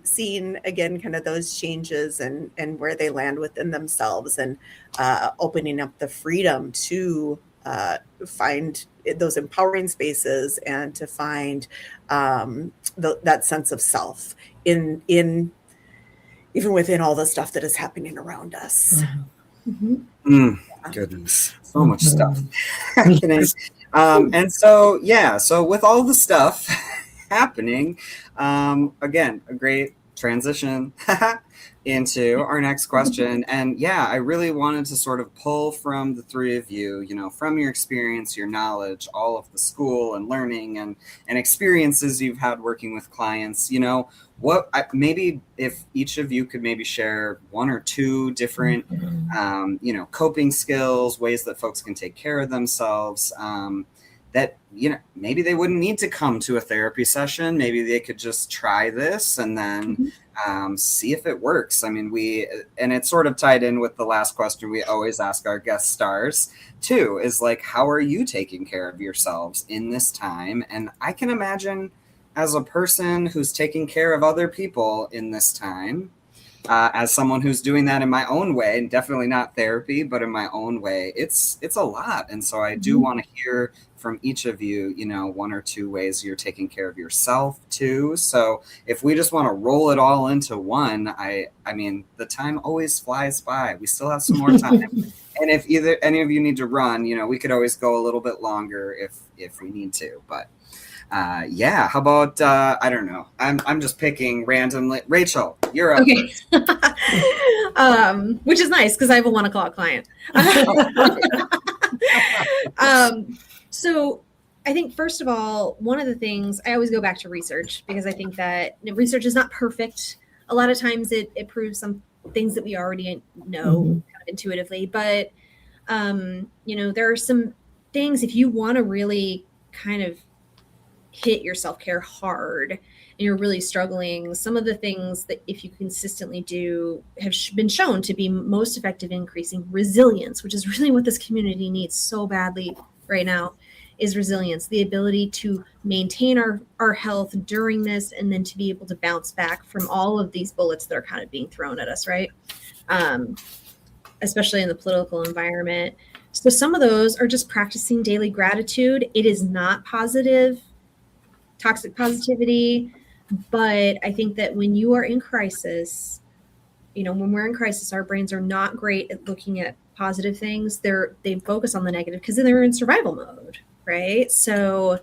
seeing again, kind of those changes and where they land within themselves, and opening up the freedom to find those empowering spaces and to find that sense of self in even within all the stuff that is happening around us. Goodness, so much stuff happening. And so, so with all the stuff happening, again, a great transition into our next question. And yeah, I really wanted to sort of pull from the three of you, you know, from your experience, your knowledge, all of the school and learning and experiences you've had working with clients, you know, maybe if each of you could maybe share one or two different, you know, coping skills, ways that folks can take care of themselves, that, you know, maybe they wouldn't need to come to a therapy session. Maybe they could just try this and then see if it works. I mean, and it's sort of tied in with the last question we always ask our guest stars too, is like, how are you taking care of yourselves in this time? And I can imagine as a person who's taking care of other people in this time, as someone who's doing that in my own way, and definitely not therapy, but in my own way, it's a lot. And so I do want to hear from each of you, you know, one or two ways you're taking care of yourself too. So if we just want to roll it all into one, I mean, the time always flies by. We still have some more time. And if any of you need to run, you know, we could always go a little bit longer if we need to, but yeah, how about I don't know. I'm just picking randomly. Rachel, you're up. Okay. Which is nice because I have a 1 o'clock client. So I think first of all, one of the things I always go back to research because I think that research is not perfect. A lot of times it proves some things that we already know kind of intuitively, but you know, there are some things if you want to really kind of hit your self-care hard and you're really struggling, some of the things that if you consistently do have been shown to be most effective in increasing resilience, which is really what this community needs so badly right now, is resilience, the ability to maintain our health during this and then to be able to bounce back from all of these bullets that are kind of being thrown at us, right? Especially in the political environment. So some of those are just practicing daily gratitude. It is not toxic positivity, but I think that when you are in crisis, you know, when we're in crisis, our brains are not great at looking at positive things. They focus on the negative because they're in survival mode, right? So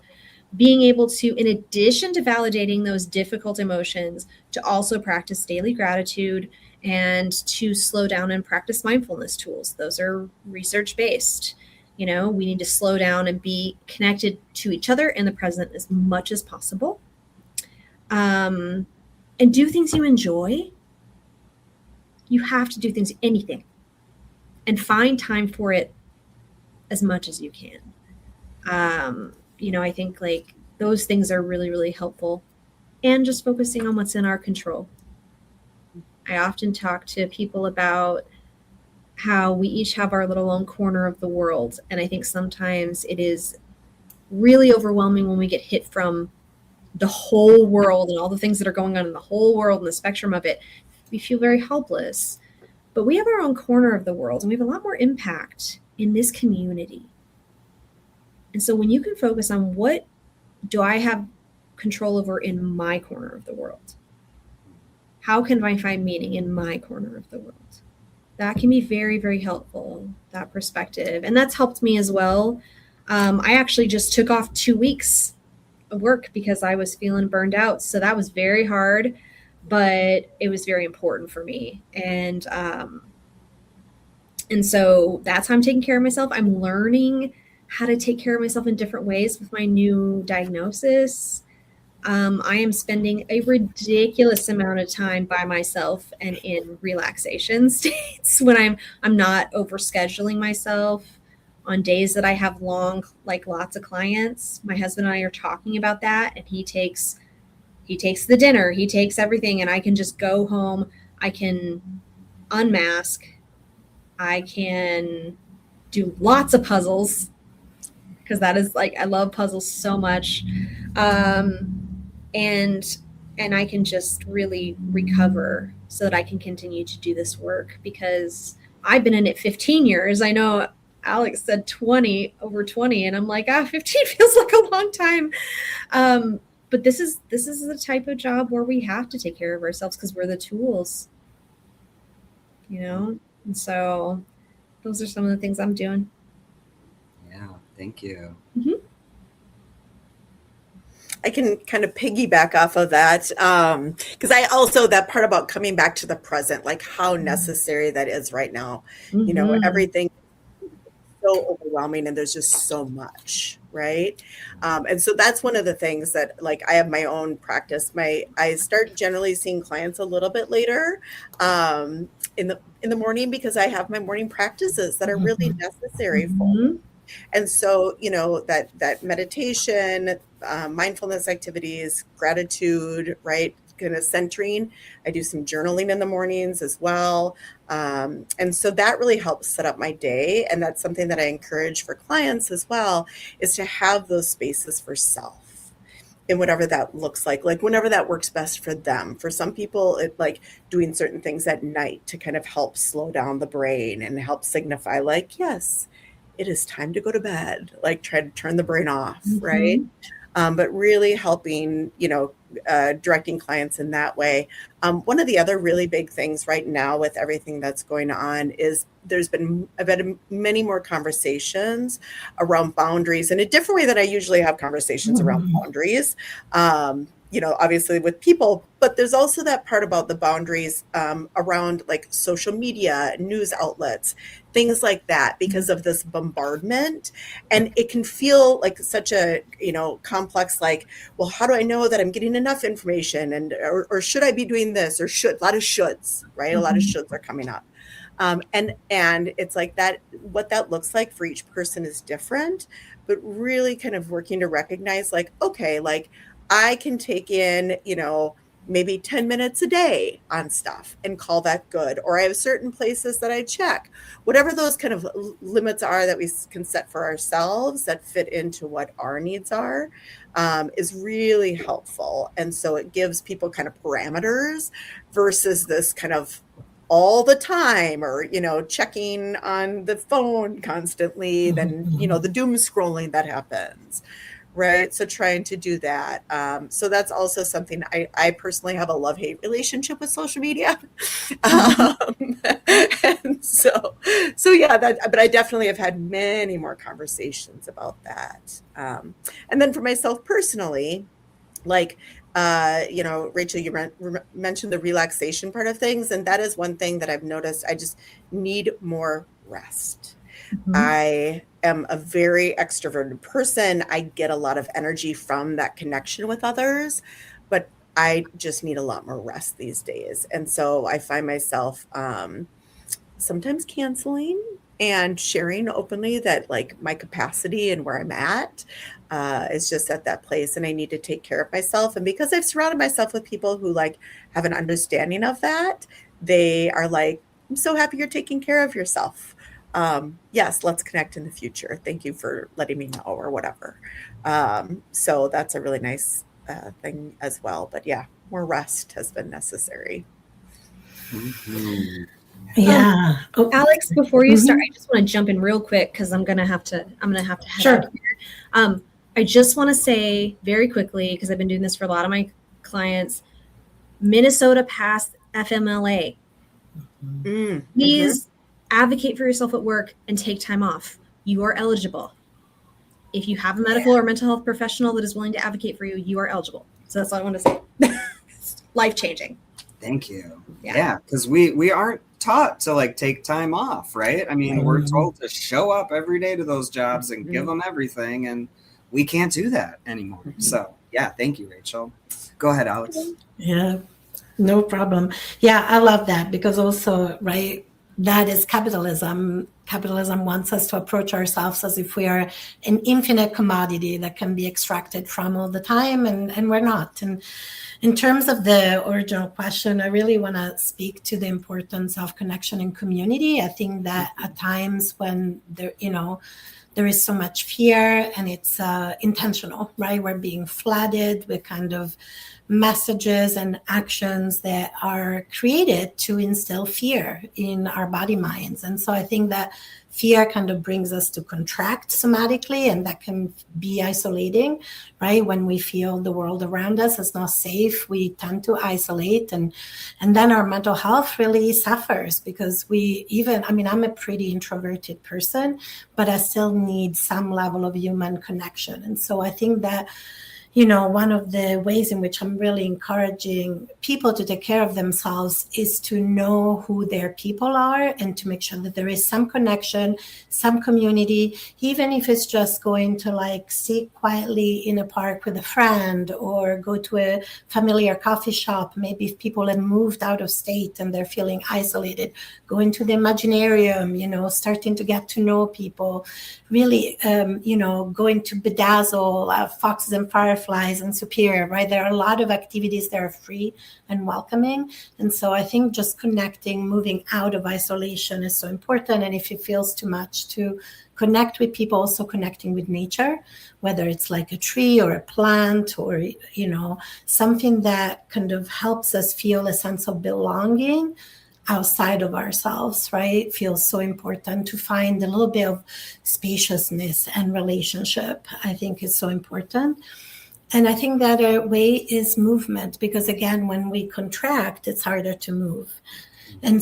being able to, in addition to validating those difficult emotions, to also practice daily gratitude and to slow down and practice mindfulness tools. Those are research-based. You know, we need to slow down and be connected to each other in the present as much as possible. And do things you enjoy. You have to do anything, and find time for it as much as you can. You know, I think like those things are really, really helpful. And just focusing on what's in our control. I often talk to people about how we each have our little own corner of the world. And I think sometimes it is really overwhelming when we get hit from the whole world and all the things that are going on in the whole world and the spectrum of it. We feel very helpless. But we have our own corner of the world and we have a lot more impact in this community. And so when you can focus on what do I have control over in my corner of the world? How can I find meaning in my corner of the world? That can be very, very helpful, that perspective. And that's helped me as well. I actually just took off 2 weeks of work because I was feeling burned out. So that was very hard, but it was very important for me. And so that's how I'm taking care of myself. I'm learning how to take care of myself in different ways with my new diagnosis. I am spending a ridiculous amount of time by myself and in relaxation states when I'm not overscheduling myself on days that I have long, like lots of clients. My husband and I are talking about that, and he takes the dinner, he takes everything, and I can just go home. I can unmask. I can do lots of puzzles because that is like, I love puzzles so much. And I can just really recover so that I can continue to do this work because I've been in it 15 years. I know Alex said over 20, and I'm like, 15 feels like a long time. But this is the type of job where we have to take care of ourselves because we're the tools, you know? And so those are some of the things I'm doing. Yeah, thank you. Mm-hmm. I can kind of piggyback off of that because I also that part about coming back to the present, like how necessary that is right now. You know, everything is so overwhelming and there's just so much, right? And so that's one of the things that, like, I have my own practice. I start generally seeing clients a little bit later in the morning because I have my morning practices that are really necessary for me. And so, you know, that meditation, mindfulness activities, gratitude, right? Kind of centering. I do some journaling in the mornings as well. And so that really helps set up my day. And that's something that I encourage for clients as well, is to have those spaces for self in whatever that looks like whenever that works best for them. For some people, it like doing certain things at night to kind of help slow down the brain and help signify like, yes, it is time to go to bed, like try to turn the brain off, right? But really helping, you know, directing clients in that way. One of the other really big things right now with everything that's going on is I've had many more conversations around boundaries in a different way that I usually have conversations around boundaries. You know, obviously with people, but there's also that part about the boundaries around like social media, news outlets, things like that, because of this bombardment. And it can feel like such a, you know, complex, like, well, how do I know that I'm getting enough information? And, or should I be doing this? Or a lot of shoulds, right? A lot of shoulds are coming up. And it's like that, what that looks like for each person is different, but really kind of working to recognize like, okay, like I can take in, you know, maybe 10 minutes a day on stuff and call that good. Or I have certain places that I check. Whatever those kind of limits are that we can set for ourselves that fit into what our needs are, is really helpful. And so it gives people kind of parameters versus this kind of all the time, or, you know, checking on the phone constantly, then, you know, the doom scrolling that happens. Right. So trying to do that. So that's also something I personally have a love-hate relationship with social media. And so yeah, but I definitely have had many more conversations about that. And then for myself personally, like, you know, Rachel, you mentioned the relaxation part of things. And that is one thing that I've noticed. I just need more rest. I am a very extroverted person. I get a lot of energy from that connection with others, but I just need a lot more rest these days. And so I find myself sometimes canceling and sharing openly that like my capacity and where I'm at is just at that place, and I need to take care of myself. And because I've surrounded myself with people who like have an understanding of that, they are like, I'm so happy you're taking care of yourself. Yes, let's connect in the future. Thank you for letting me know, or whatever. So that's a really nice thing as well. But yeah, more rest has been necessary. Yeah. Alex, before you start, I just want to jump in real quick because I'm gonna have to head Sure. out here. I just want to say very quickly, because I've been doing this for a lot of my clients, Minnesota passed FMLA. Please advocate for yourself at work and take time off. You are eligible. If you have a medical or mental health professional that is willing to advocate for you, you are eligible. So that's all I want to say. Life-changing. Thank you. Yeah, because we aren't taught to like take time off, right? I mean, we're told to show up every day to those jobs and give them everything, and we can't do that anymore. So yeah, thank you, Rachel. Go ahead, Alex. Yeah, no problem. Yeah, I love that, because also, right, that is capitalism. Capitalism wants us to approach ourselves as if we are an infinite commodity that can be extracted from all the time, and we're not. And in terms of the original question, I really want to speak to the importance of connection and community. I think that at times when there is so much fear, and it's intentional, right? We're being flooded with kind of messages and actions that are created to instill fear in our body minds. And so I think that fear kind of brings us to contract somatically, and that can be isolating, right? When we feel the world around us is not safe, we tend to isolate, and then our mental health really suffers, because I'm a pretty introverted person, but I still need some level of human connection. And so I think that one of the ways in which I'm really encouraging people to take care of themselves is to know who their people are and to make sure that there is some connection, some community, even if it's just going to like sit quietly in a park with a friend or go to a familiar coffee shop. Maybe if people have moved out of state and they're feeling isolated, going to the Imaginarium, starting to get to know people, really, going to Bedazzle, Foxes and Fireflies and Superior, right? There are a lot of activities that are free and welcoming. And so I think just connecting, moving out of isolation is so important. And if it feels too much, to connect with people, also connecting with nature, whether it's like a tree or a plant or, something that kind of helps us feel a sense of belonging outside of ourselves, right? It feels so important to find a little bit of spaciousness and relationship. I think is so important. And I think that a way is movement, because again, when we contract, it's harder to move. And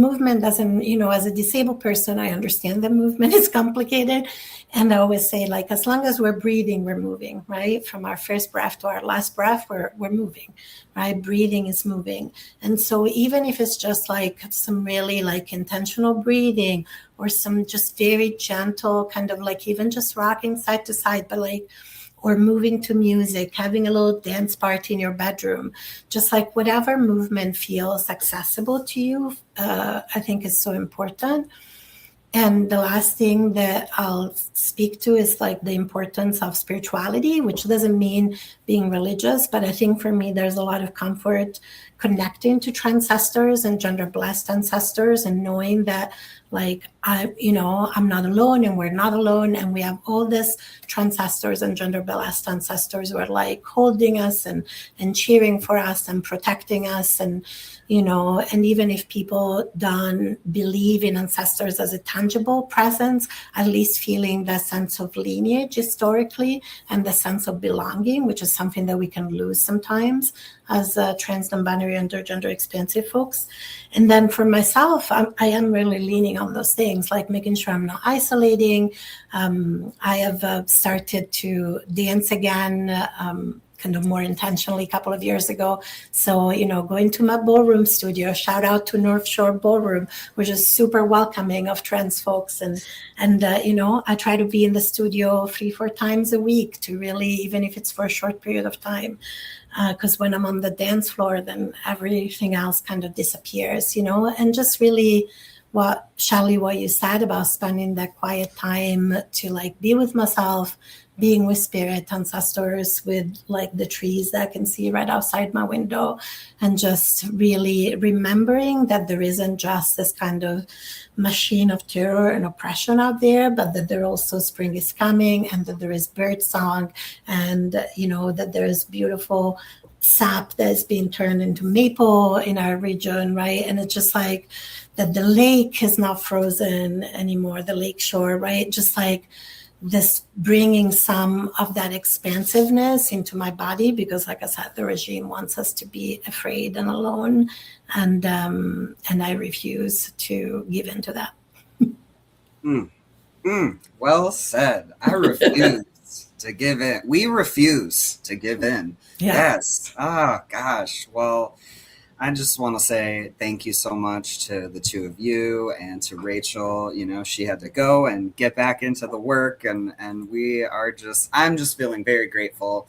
movement doesn't, as a disabled person, I understand that movement is complicated. And I always say, like, as long as we're breathing, we're moving, right? From our first breath to our last breath, we're moving, right? Breathing is moving. And so even if it's just like some really like intentional breathing or some just very gentle kind of like even just rocking side to side, but like, or moving to music, having a little dance party in your bedroom, just like whatever movement feels accessible to you, I think is so important. And the last thing that I'll speak to is like the importance of spirituality, which doesn't mean being religious, but I think for me, there's a lot of comfort connecting to ancestors and gender blessed ancestors and knowing that like, I'm not alone and we're not alone. And we have all this ancestors and gender blessed ancestors who are like holding us and cheering for us and protecting us. And, and even if people don't believe in ancestors as a tangible presence, at least feeling that sense of lineage historically and the sense of belonging, which is something that we can lose sometimes as trans, non-binary, and gender expansive folks. And then for myself, I am really leaning on those things, like making sure I'm not isolating. I have started to dance again, kind of more intentionally a couple of years ago. So, going to my ballroom studio, shout out to North Shore Ballroom, which is super welcoming of trans folks. And I try to be in the studio 3-4 times a week to really, even if it's for a short period of time, because when I'm on the dance floor, then everything else kind of disappears, and just really what you said about spending that quiet time to like be with myself, being with spirit ancestors, with like the trees that I can see right outside my window, and just really remembering that there isn't just this kind of machine of terror and oppression out there, but that there also spring is coming and that there is bird song and, that there is beautiful sap that's being turned into maple in our region, right? And it's just like that the lake is not frozen anymore, the lake shore, right? Just like this bringing some of that expansiveness into my body, because like I said, the regime wants us to be afraid and alone, and I refuse to give into that. Well said. I refuse to give in. We refuse to give in. Yeah. Yes. Oh gosh. Well, I just want to say thank you so much to the two of you and to Rachel. She had to go and get back into the work, and I'm just feeling very grateful,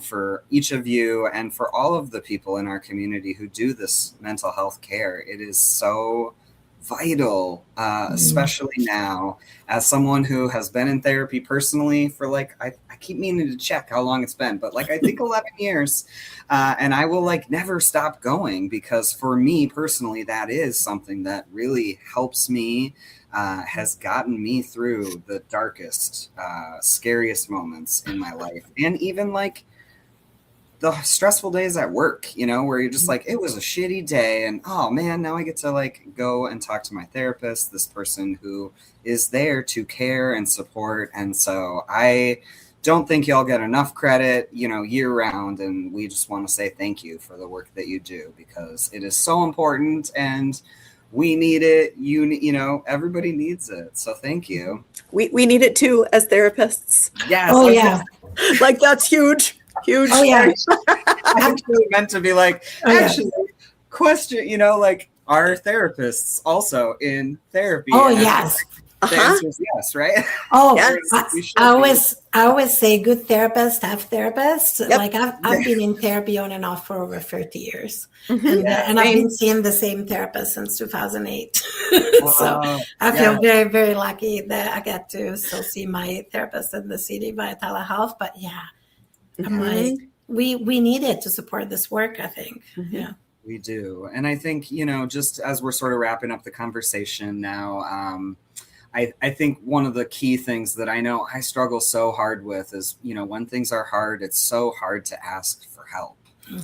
for each of you and for all of the people in our community who do this mental health care. It is so vital, especially now, as someone who has been in therapy personally for I keep meaning to check how long it's been, but I think 11 years. And I will never stop going, because for me personally, that is something that really helps me, has gotten me through the darkest, scariest moments in my life. And even the stressful days at work, where you're just it was a shitty day and oh man, now I get to go and talk to my therapist, this person who is there to care and support. And so I don't think y'all get enough credit, year round. And we just want to say thank you for the work that you do, because it is so important and we need it. Everybody needs it. So thank you. We need it too as therapists. Yes. Oh yeah. That's huge. Huge. Oh yeah. I actually meant to be like, Oh, yeah. actually, question, like, are therapists also in therapy? Oh And yes. the answer is yes, right? Oh, Yes. You should I be. always say good therapists have therapists. Yep. Like I've been in therapy on and off for over 30 years. Mhm. And I've been seeing the same therapist since 2008. So I feel yeah. very, very lucky that I get to still see my therapist in the city via telehealth. But yeah, I'm like, we need it to support this work, I think. Yeah. We do. And I think, just as we're sort of wrapping up the conversation now, I think one of the key things that I know I struggle so hard with is, when things are hard, it's so hard to ask for help.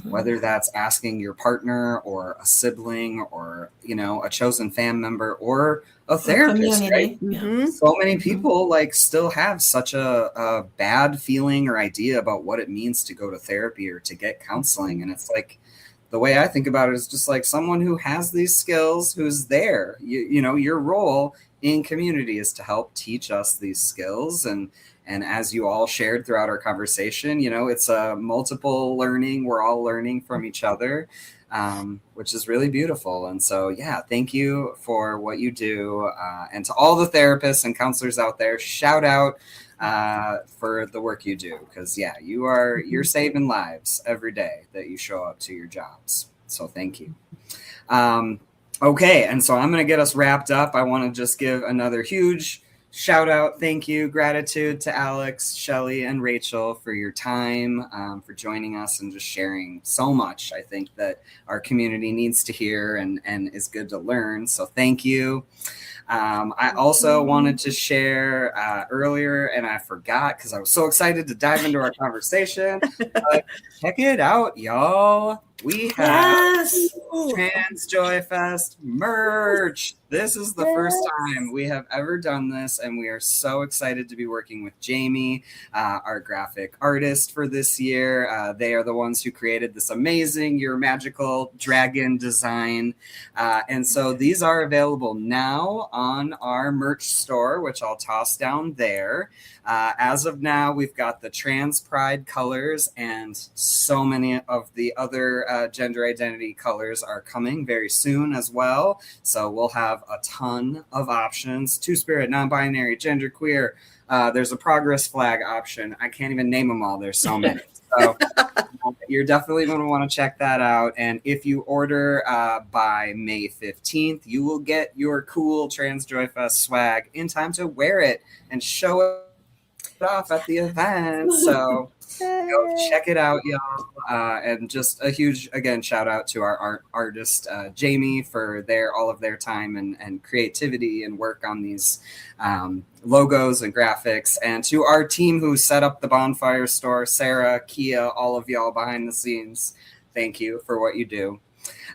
Whether that's asking your partner or a sibling or, a chosen family member or a therapist, right? So many people like still have such a bad feeling or idea about what it means to go to therapy or to get counseling. And it's like, the way I think about it is just like someone who has these skills, who's there. Your role in community is to help teach us these skills. And as you all shared throughout our conversation, it's a multiple learning. We're all learning from each other, which is really beautiful. And so, yeah, thank you for what you do. And to all the therapists and counselors out there, shout out for the work you do, because you're saving lives every day that you show up to your jobs. So thank you. Okay, and so I'm going to get us wrapped up. I want to just give another huge shout out, thank you, gratitude to Alex, Shelley, and Rachel for your time, for joining us and just sharing so much. I think that our community needs to hear and is good to learn. So thank you. I also wanted to share earlier, and I forgot because I was so excited to dive into our conversation. Check it out, y'all. We have Trans Joy Fest merch. This is the first time we have ever done this, and we are so excited to be working with Jamie, our graphic artist for this year. They are the ones who created this amazing Your Magical Dragon design. And so these are available now on our merch store, which I'll toss down there. As of now, we've got the trans pride colors, and so many of the other gender identity colors are coming very soon as well. So we'll have a ton of options: two-spirit, non-binary, genderqueer. There's a progress flag option. I can't even name them all. There's so many. So you're definitely going to want to check that out. And if you order by May 15th, you will get your cool Trans Joy Fest swag in time to wear it and show it off at the event. So go check it out, y'all. And just a huge, again, shout out to our artist, Jamie, for all of their time and creativity and work on these logos and graphics. And to our team who set up the bonfire store, Sarah, Kia, all of y'all behind the scenes, thank you for what you do.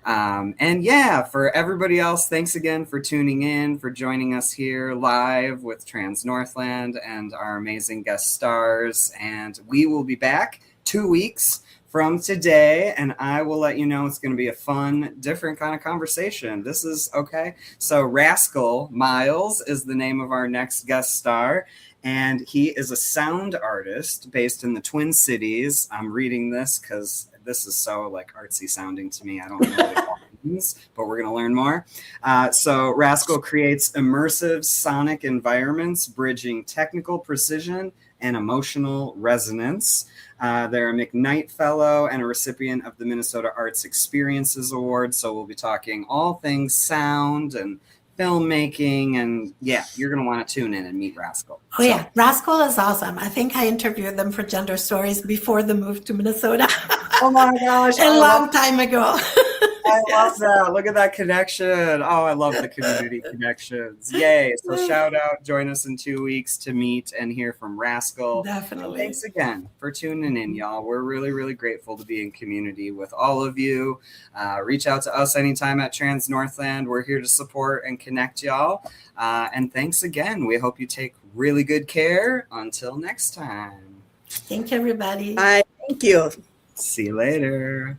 And yeah, for everybody else, thanks again for tuning in, for joining us here live with Trans Northland and our amazing guest stars. And we will be back 2 weeks from today, and I will let you know it's going to be a fun, different kind of conversation. This is okay. So Rascal Miles is the name of our next guest star. And he is a sound artist based in the Twin Cities. I'm reading this because this is so like artsy sounding to me. I don't know what it all means, but we're going to learn more. So Rascal creates immersive sonic environments, bridging technical precision and emotional resonance. They're a McKnight Fellow and a recipient of the Minnesota Arts Experiences Award. So we'll be talking all things sound and filmmaking, and yeah, you're going to want to tune in and meet Rascal. Yeah, Rascal is awesome. I think I interviewed them for Gender Stories before the move to Minnesota. Oh my gosh. A long time ago. I love that. Look at that connection. Oh, I love the community connections. Yay. So shout out. Join us in 2 weeks to meet and hear from Rascal. Definitely. And thanks again for tuning in, y'all. We're really, really grateful to be in community with all of you. Reach out to us anytime at Trans Northland. We're here to support and connect y'all. And thanks again. We hope you take really good care. Until next time. Thank you, everybody. Bye. Thank you. See you later.